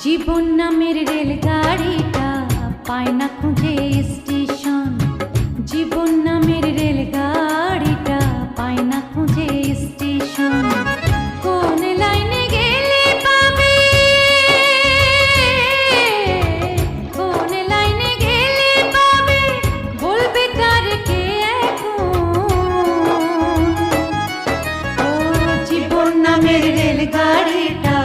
জীবন নামের রেলগাড়িটা পায় না খুঁজে স্টেশন। জীবন নামের রেলগাড়িটা পায় না খুঁজে স্টেশন। কোন লাইনে গেলে পাবে, কোন লাইনে গেলে পাবে, বলবে তার কে এখন। ও জীবন নামের রেলগাড়িটা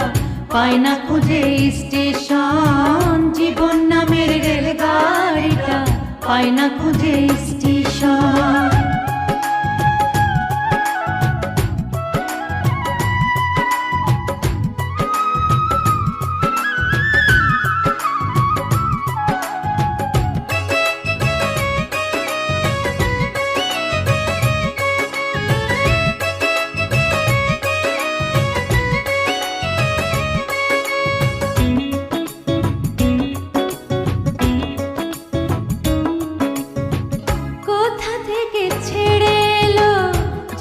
পায় না খুঁজে স্টেশন। জীবন নামের রেলগাড়িটা পায় না খুঁজে স্টেশন।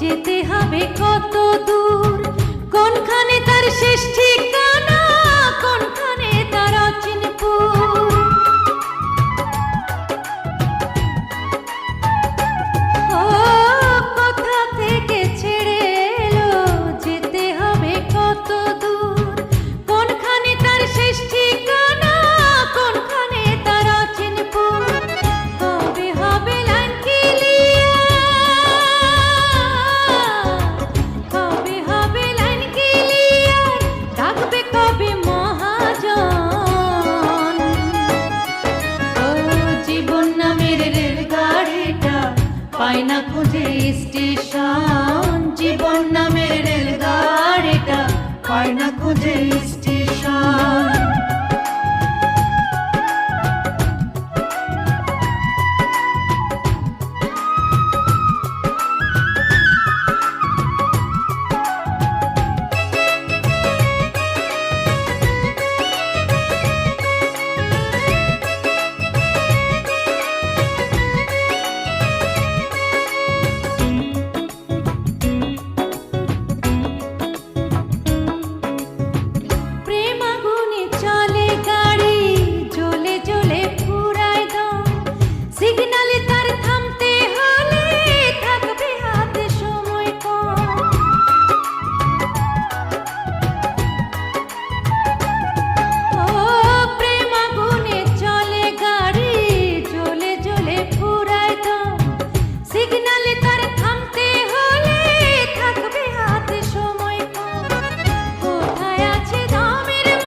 যেতে হবে কত দূর, কোনখানে তার শেষ ঠিকানা, কোনখানে তার অচিনপুর। ও কোথা থেকে ছেড়ে এলো, যেতে হবে কত দূর, কোনখানে তার শেষ ঠিকানা, কোনখানে তার অচিনপুর। কবে হবে লাইন ক্লিয়ার, কবে হবে লাইন ক্লিয়ার, ডাকবে কবে মহাজন। ও জীবন নামের রেলগাড়িটা পায় না খুঁজে স্টেশন। জীবন নামের রেলগাড়িটা পায় না খুঁজে